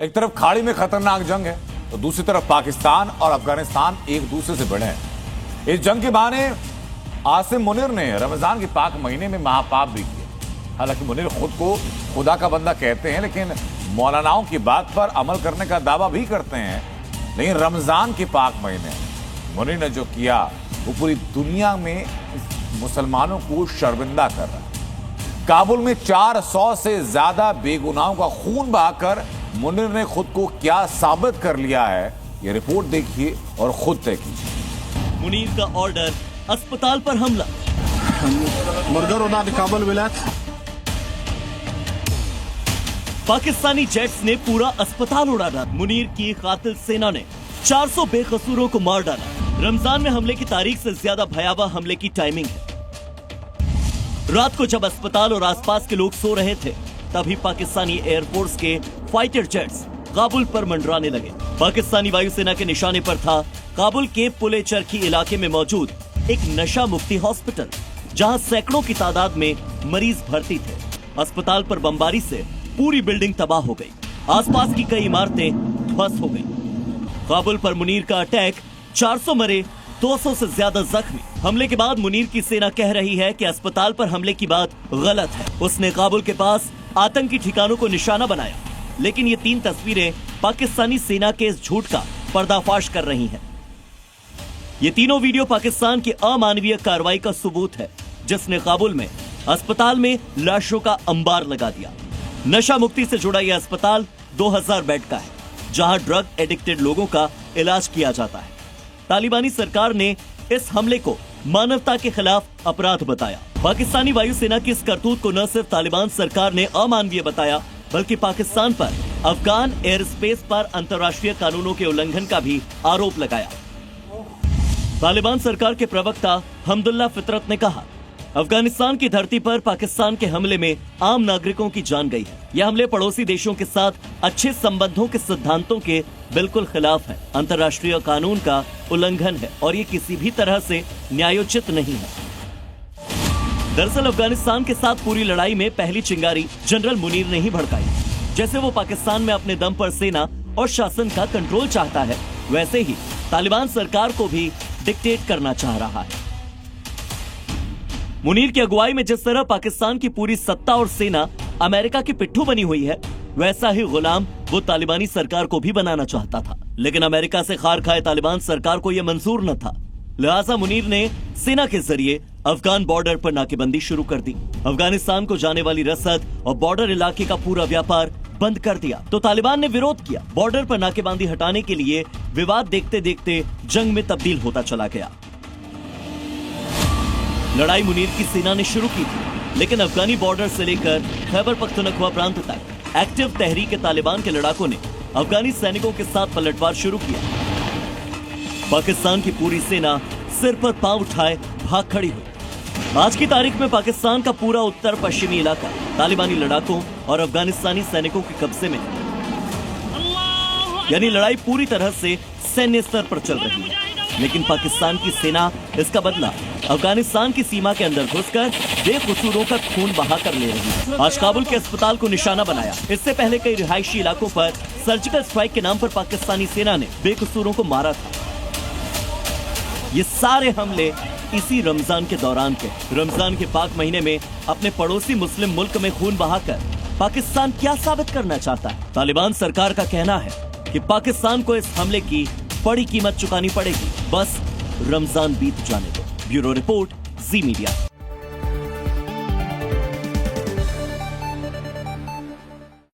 एक तरफ खाड़ी में खतरनाक जंग है तो दूसरी तरफ पाकिस्तान और अफगानिस्तान एक दूसरे से भिड़े हैं। इस जंग के बहाने आसिम मुनीर ने रमजान के पाक महीने में महापाप भी किए। हालांकि मुनीर खुद को खुदा का बंदा कहते हैं, लेकिन मौलानाओं की बात पर अमल करने का दावा भी करते हैं। लेकिन रमजान के पाक महीने मुनीर ने जो किया वो पूरी दुनिया में मुसलमानों को शर्मिंदा कर रहा है। काबुल में 400 से ज्यादा बेगुनाहों का खून बहाकर मुनीर ने खुद को क्या साबित कर लिया है, ये रिपोर्ट देखिए और खुद तय कीजिए। मुनीर का ऑर्डर, अस्पताल पर हमला। काबुल विलायत पाकिस्तानी जेट्स ने पूरा अस्पताल उड़ा डाला। मुनीर की कातिल सेना ने 400 बेकसूरों को मार डाला। रमजान में हमले की तारीख से ज्यादा भयावह हमले की टाइमिंग है। रात को जब अस्पताल और आसपास के लोग सो रहे थे, तभी पाकिस्तानी एयरफोर्स के फाइटर जेट्स काबुल पर मंडराने लगे। पाकिस्तानी वायुसेना के निशाने पर था काबुल के पुले चरखी इलाके में मौजूद एक नशा मुक्ति हॉस्पिटल, जहां सैकड़ों की तादाद में मरीज भर्ती थे। अस्पताल पर बमबारी से पूरी बिल्डिंग तबाह हो गई। आसपास की कई इमारतें ध्वस्त हो गईं। काबुल पर मुनीर का अटैक, 400 मरे, 200 से ज्यादा जख्मी। हमले के बाद मुनीर की सेना कह रही है कि अस्पताल पर हमले की बात गलत है। उसने काबुल के पास आतंकी ठिकानों को निशाना बनाया। लेकिन ये 3 तस्वीरें पाकिस्तानी सेना के इस झूठ का पर्दाफाश कर रही हैं। ये तीनों वीडियो पाकिस्तान की अमानवीय कार्रवाई का सबूत है, जिसने काबुल में अस्पताल में लाशों का अंबार लगा दिया। नशा मुक्ति से जुड़ा यह अस्पताल 2000 बेड का है, जहां ड्रग एडिक्टेड लोगों का इलाज किया जाता है। तालिबानी सरकार ने इस हमले को मानवता के खिलाफ अपराध बताया। पाकिस्तानी वायुसेना की इस करतूत को न सिर्फ तालिबान सरकार ने अमानवीय बताया, बल्कि पाकिस्तान पर अफगान एयर स्पेस पर अंतर्राष्ट्रीय कानूनों के उल्लंघन का भी आरोप लगाया। तालिबान सरकार के प्रवक्ता हमदुल्ला फितरत ने कहा, अफगानिस्तान की धरती पर पाकिस्तान के हमले में आम नागरिकों की जान गई है। यह हमले पड़ोसी देशों के साथ अच्छे संबंधों के सिद्धांतों के बिल्कुल खिलाफ है, अंतर्राष्ट्रीय कानून का उल्लंघन है और ये किसी भी तरह से न्यायोचित नहीं है। दरअसल अफगानिस्तान के साथ पूरी लड़ाई में पहली चिंगारी जनरल मुनीर ने ही भड़काई। जैसे वो पाकिस्तान में अपने दम पर सेना और शासन का कंट्रोल चाहता है, वैसे ही तालिबान सरकार को भी डिक्टेट करना चाह रहा है। मुनीर की अगुवाई में जिस तरह पाकिस्तान की पूरी सत्ता और सेना अमेरिका की पिट्ठू बनी हुई है, वैसा ही गुलाम वो तालिबानी सरकार को भी बनाना चाहता था। लेकिन अमेरिका से खार खाए तालिबान सरकार को यह मंजूर न था। लिहाजा मुनीर ने सेना के जरिए अफगान बॉर्डर पर नाकेबंदी शुरू कर दी। अफगानिस्तान को जाने वाली रसद और बॉर्डर इलाके का पूरा व्यापार बंद कर दिया। तो तालिबान ने विरोध किया। बॉर्डर पर नाकेबंदी हटाने के लिए विवाद देखते देखते जंग में तब्दील होता चला गया। लड़ाई मुनीर की सेना ने शुरू की थी, लेकिन अफगानी बॉर्डर से लेकर खैबर पख्तूनख्वा प्रांत तक एक्टिव तहरीक तालिबान के लड़ाकों ने अफगानी सैनिकों के साथ पलटवार शुरू किया। पाकिस्तान की पूरी सेना सिर पर पांव उठाए भाग खड़ी हुई। आज की तारीख में पाकिस्तान का पूरा उत्तर पश्चिमी इलाका तालिबानी लड़ाकों और अफगानिस्तानी सैनिकों के कब्जे में है। यानी लड़ाई पूरी तरह से सैन्य स्तर पर चल रही है। लेकिन पाकिस्तान की सेना इसका बदला अफगानिस्तान की सीमा के अंदर घुसकर बेकसूरों का खून बहाकर ले रही है। आज काबुल के अस्पताल को निशाना बनाया। इससे पहले कई रिहायशी इलाकों पर सर्जिकल स्ट्राइक के नाम पर पाकिस्तानी सेना ने बेकसूरों को मारा था। ये सारे हमले इसी रमजान के दौरान के। रमजान के पाक महीने में अपने पड़ोसी मुस्लिम मुल्क में खून बहाकर पाकिस्तान क्या साबित करना चाहता है? तालिबान सरकार का कहना है कि पाकिस्तान को इस हमले की बड़ी कीमत चुकानी पड़ेगी, बस रमजान बीत जाने दो। ब्यूरो रिपोर्ट, जी मीडिया।